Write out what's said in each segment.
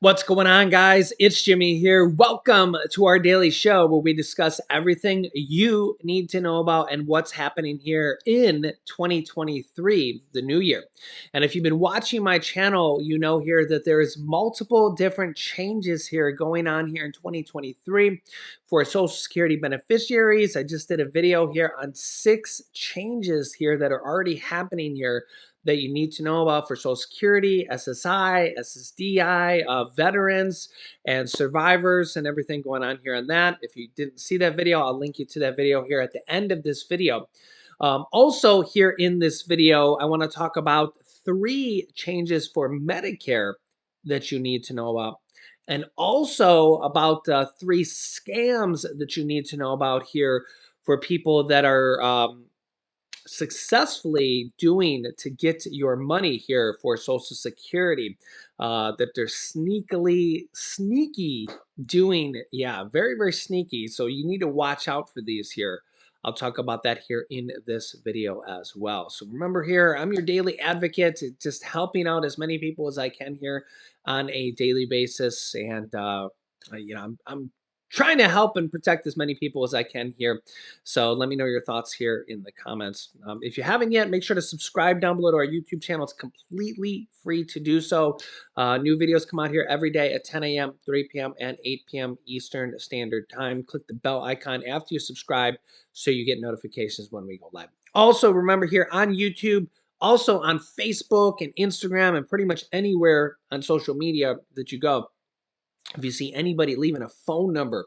What's going on, guys? It's Jimmy here. Welcome to our daily show where we discuss everything you need to know about and what's happening here in 2023, the new year. And if you've been watching my channel, you know here that there's multiple different changes here going on here in 2023 for Social Security beneficiaries. I just did a video here on 6 changes here that are already happening here that you need to know about for Social Security, SSI, SSDI, veterans, and survivors, and everything going on here on that. If you didn't see that video, I'll link you to that video here at the end of this video. Also, here in this video, I want to talk about 3 changes for Medicare that you need to know about, and also about 3 scams that you need to know about here for people that are successfully doing to get your money here for Social Security, that they're sneaky doing. Yeah, very, very sneaky. So you need to watch out for these here. I'll talk about that here in this video as well. So remember here, I'm your daily advocate, just helping out as many people as I can here on a daily basis. And, I'm trying to help and protect as many people as I can here. So let me know your thoughts here in the comments. If you haven't yet, make sure to subscribe down below to our YouTube channel. It's completely free to do so. New videos come out here every day at 10 a.m., 3 p.m., and 8 p.m. Eastern Standard Time. Click the bell icon after you subscribe so you get notifications when we go live. Also, remember here on YouTube, also on Facebook and Instagram and pretty much anywhere on social media that you go, if you see anybody leaving a phone number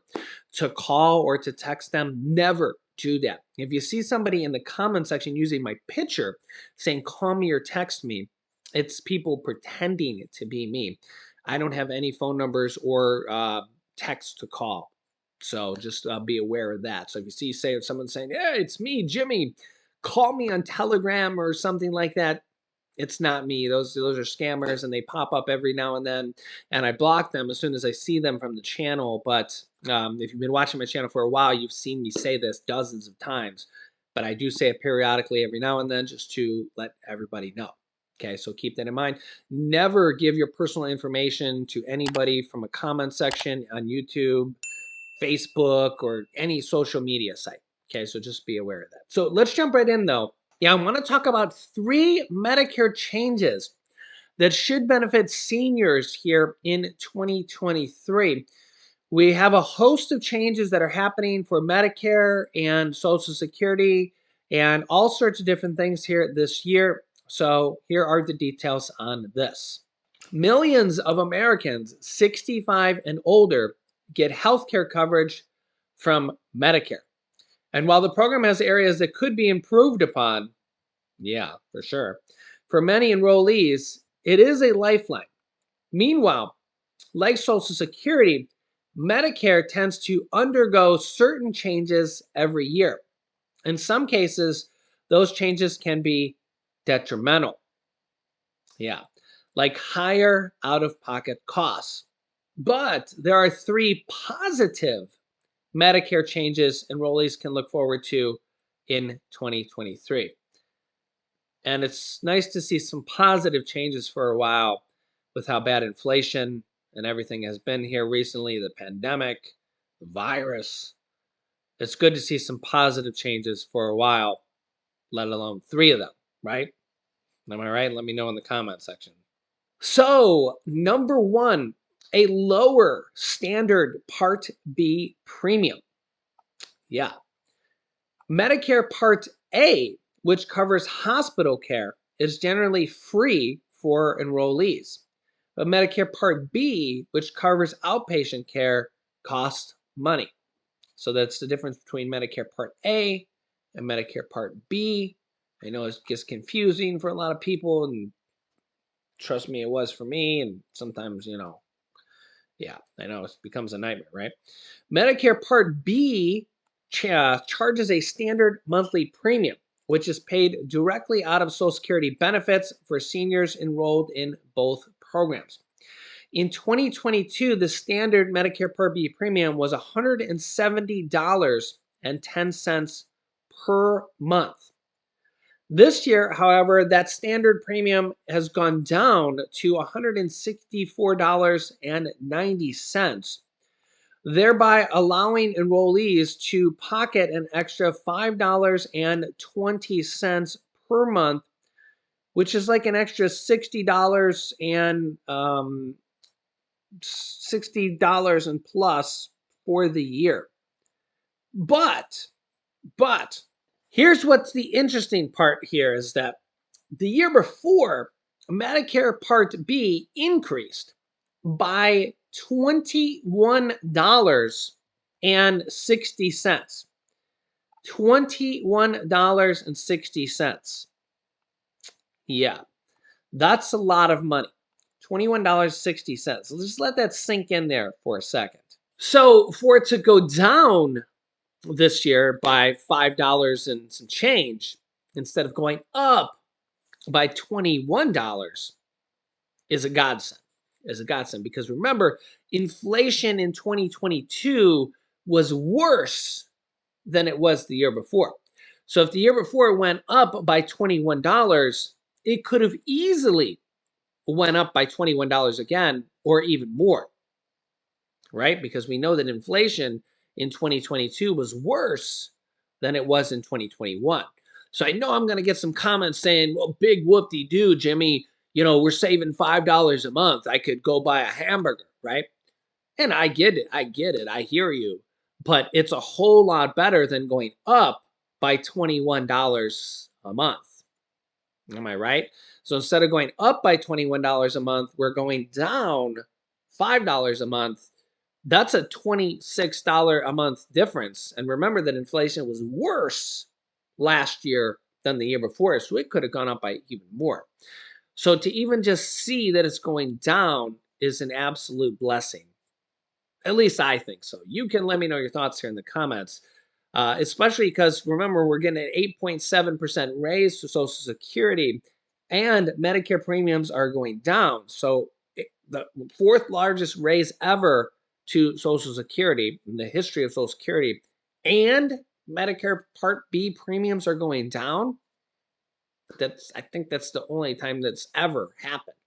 to call or to text them, never do that. If you see somebody in the comment section using my picture saying call me or text me, it's people pretending to be me. I don't have any phone numbers or text to call. So just be aware of that. So if you see someone saying, "Yeah, it's me, Jimmy, call me on Telegram or something like that," it's not me. Those are scammers, and they pop up every now and then, and I block them as soon as I see them from the channel. But if you've been watching my channel for a while, you've seen me say this dozens of times. But I do say it periodically every now and then just to let everybody know. Okay, so keep that in mind. Never give your personal information to anybody from a comment section on YouTube, Facebook, or any social media site. Okay, so just be aware of that. So let's jump right in though. Yeah, I want to talk about 3 Medicare changes that should benefit seniors here in 2023. We have a host of changes that are happening for Medicare and Social Security and all sorts of different things here this year. So here are the details on this. Millions of Americans 65 and older get health care coverage from Medicare. And while the program has areas that could be improved upon, yeah, for sure, for many enrollees, it is a lifeline. Meanwhile, like Social Security, Medicare tends to undergo certain changes every year. In some cases, those changes can be detrimental. Yeah, like higher out of pocket costs. But there are 3 positive Medicare changes enrollees can look forward to in 2023. And it's nice to see some positive changes for a while with how bad inflation and everything has been here recently, the pandemic, the virus. It's good to see some positive changes for a while, let alone 3 of them, right? Am I right? Let me know in the comment section. So, number 1, a lower standard Part B premium. Yeah. Medicare Part A, which covers hospital care, is generally free for enrollees. But Medicare Part B, which covers outpatient care, costs money. So that's the difference between Medicare Part A and Medicare Part B. I know it gets confusing for a lot of people, and trust me, it was for me. And sometimes, yeah, I know it becomes a nightmare, right? Medicare Part B charges a standard monthly premium, which is paid directly out of Social Security benefits for seniors enrolled in both programs. In 2022, the standard Medicare Part B premium was $170.10 per month. This year, however, that standard premium has gone down to $164.90, thereby allowing enrollees to pocket an extra $5.20 per month, which is like an extra $60 and $60 and plus for the year. But here's what's the interesting part here is that the year before, Medicare Part B increased by $21.60. $21.60. Yeah, that's a lot of money. $21.60. Let's just let that sink in there for a second. So for it to go down this year by $5 and some change instead of going up by $21 is a godsend. Because remember, inflation in 2022 was worse than it was the year before. So if the year before went up by $21, it could have easily went up by $21 again or even more, right? Because we know that inflation in 2022 was worse than it was in 2021. So I know I'm going to get some comments saying, well, big whoop-de-doo, Jimmy, we're saving $5 a month. I could go buy a hamburger, right? And I get it. I hear you. But it's a whole lot better than going up by $21 a month. Am I right? So instead of going up by $21 a month, we're going down $5 a month. That's a $26 a month difference. And remember that inflation was worse last year than the year before, so it could have gone up by even more. So to even just see that it's going down is an absolute blessing. At least I think so. You can let me know your thoughts here in the comments, especially because remember, we're getting an 8.7% raise to Social Security and Medicare premiums are going down. So the fourth largest raise ever to Social Security in the history of Social Security, and Medicare Part B premiums are going down. I think that's the only time that's ever happened.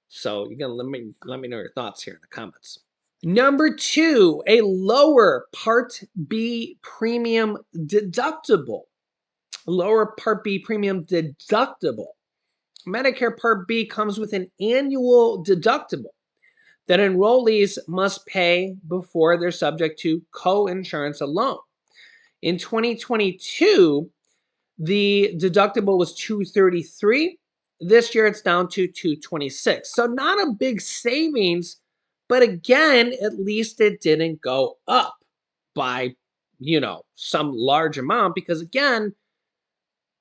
So you're gonna let me know your thoughts here in the comments. Number 2, a lower Part B premium deductible. Lower Part B premium deductible. Medicare Part B comes with an annual deductible that enrollees must pay before they're subject to co-insurance alone. In 2022, the deductible was $233. This year it's down to $226. So not a big savings, but again, at least it didn't go up by, some large amount, because again,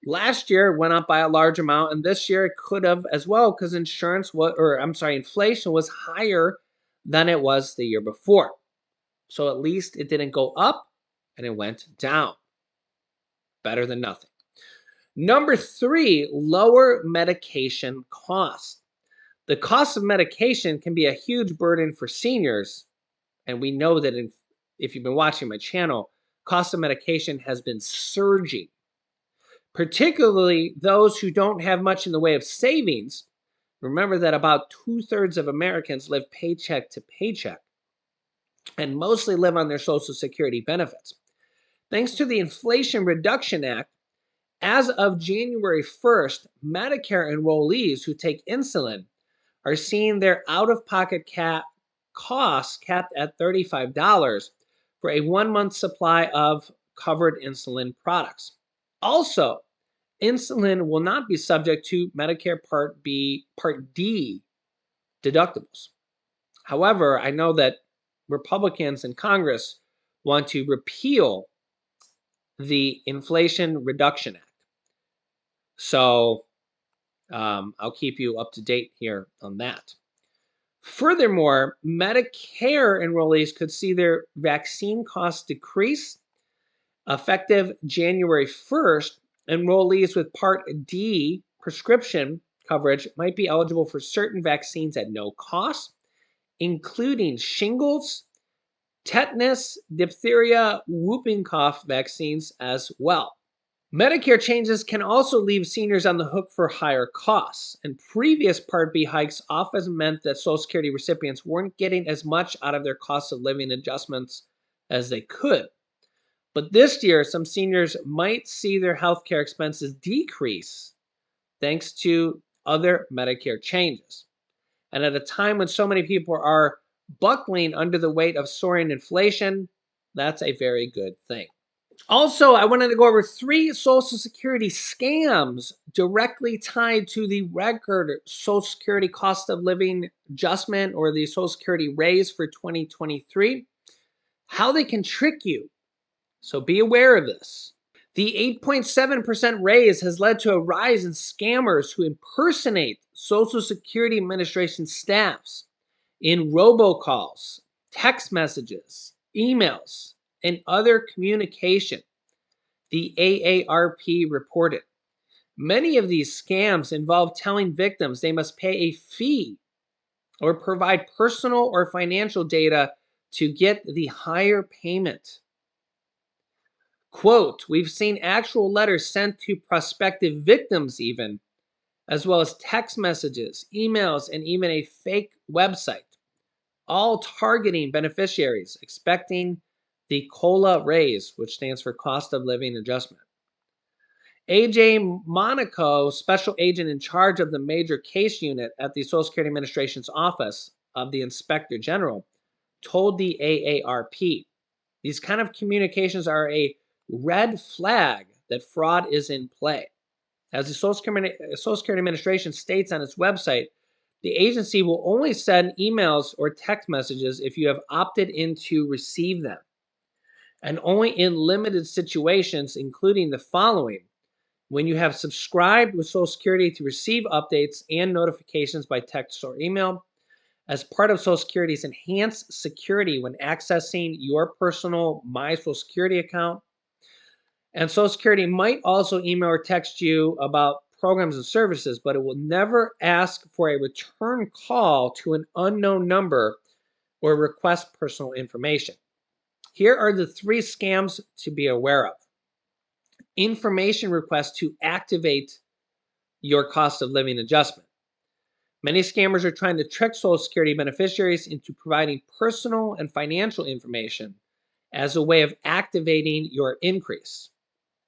last year it went up by a large amount, and this year it could have as well, because inflation was higher than it was the year before. So at least it didn't go up and it went down. Better than nothing. Number 3, lower medication costs. The cost of medication can be a huge burden for seniors, and we know that if you've been watching my channel, cost of medication has been surging, particularly those who don't have much in the way of savings. Remember that about 2/3 of Americans live paycheck to paycheck and mostly live on their Social Security benefits. Thanks to the Inflation Reduction Act, as of January 1st, Medicare enrollees who take insulin are seeing their out-of-pocket costs capped at $35 for a 1-month supply of covered insulin products. Also, insulin will not be subject to Medicare Part D deductibles. However, I know that Republicans in Congress want to repeal the Inflation Reduction Act. So I'll keep you up to date here on that. Furthermore, Medicare enrollees could see their vaccine costs decrease. Effective January 1st, enrollees with Part D prescription coverage might be eligible for certain vaccines at no cost, including shingles, tetanus, diphtheria, whooping cough vaccines as well. Medicare changes can also leave seniors on the hook for higher costs, and previous Part B hikes often meant that Social Security recipients weren't getting as much out of their cost of living adjustments as they could. But this year, some seniors might see their healthcare expenses decrease thanks to other Medicare changes. And at a time when so many people are buckling under the weight of soaring inflation, that's a very good thing. Also, I wanted to go over 3 Social Security scams directly tied to the record Social Security cost of living adjustment or the Social Security raise for 2023, how they can trick you. So be aware of this. The 8.7% raise has led to a rise in scammers who impersonate Social Security Administration staffs in robocalls, text messages, emails, and other communication, the AARP reported. Many of these scams involve telling victims they must pay a fee or provide personal or financial data to get the higher payment. Quote, we've seen actual letters sent to prospective victims, even, as well as text messages, emails, and even a fake website, all targeting beneficiaries expecting the COLA raise, which stands for cost of living adjustment. AJ Monaco, special agent in charge of the major case unit at the Social Security Administration's office of the Inspector General, told the AARP these kind of communications are a red flag that fraud is in play. As the Social Security Administration states on its website, the agency will only send emails or text messages if you have opted in to receive them, and only in limited situations, including the following: when you have subscribed with Social Security to receive updates and notifications by text or email, as part of Social Security's enhanced security when accessing your personal My Social Security account. And Social Security might also email or text you about programs and services, but it will never ask for a return call to an unknown number or request personal information. Here are the 3 scams to be aware of. Information requests to activate your cost of living adjustment. Many scammers are trying to trick Social Security beneficiaries into providing personal and financial information as a way of activating your increase.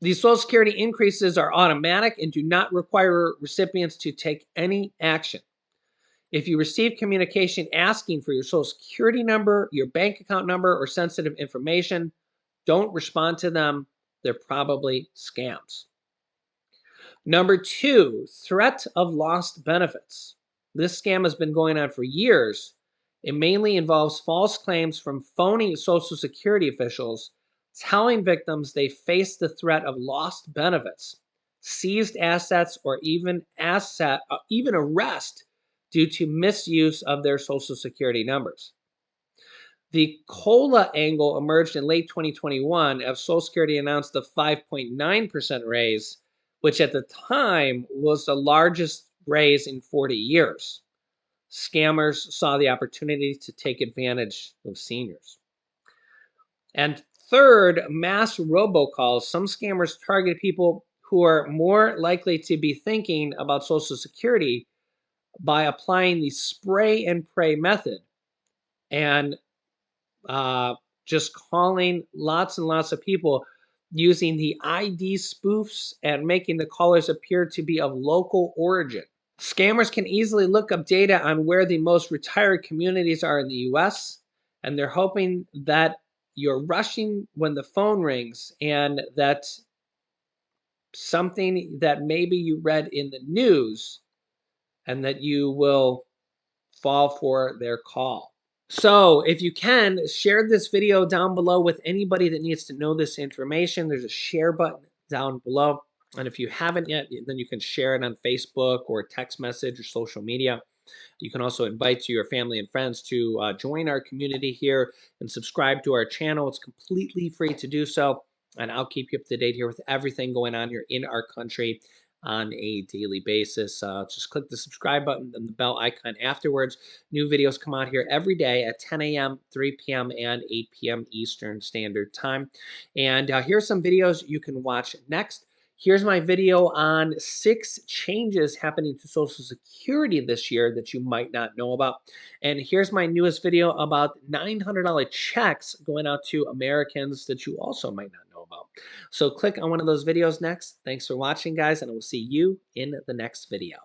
These Social Security increases are automatic and do not require recipients to take any action. If you receive communication asking for your Social Security number, your bank account number, or sensitive information, don't respond to them. They're probably scams. Number 2, threat of lost benefits. This scam has been going on for years. It mainly involves false claims from phony Social Security officials telling victims they face the threat of lost benefits, seized assets, or even arrest due to misuse of their Social Security numbers. The COLA angle emerged in late 2021 as Social Security announced the 5.9% raise, which at the time was the largest raise in 40 years. Scammers saw the opportunity to take advantage of seniors. And third, mass robocalls. Some scammers target people who are more likely to be thinking about Social Security by applying the spray and pray method and just calling lots and lots of people using the ID spoofs and making the callers appear to be of local origin. Scammers can easily look up data on where the most retired communities are in the US, and they're hoping that you're rushing when the phone rings and that something that maybe you read in the news and that you will fall for their call. So if you can, share this video down below with anybody that needs to know this information. There's a share button down below. And if you haven't yet, then you can share it on Facebook or text message or social media. You can also invite your family and friends to join our community here and subscribe to our channel. It's completely free to do so. And I'll keep you up to date here with everything going on here in our country on a daily basis. Just click the subscribe button and the bell icon afterwards. New videos come out here every day at 10 a.m., 3 p.m., and 8 p.m. Eastern Standard Time. And here's some videos you can watch next. Here's my video on 6 changes happening to Social Security this year that you might not know about. And here's my newest video about $900 checks going out to Americans that you also might not know about. So click on one of those videos next. Thanks for watching, guys, and I will see you in the next video.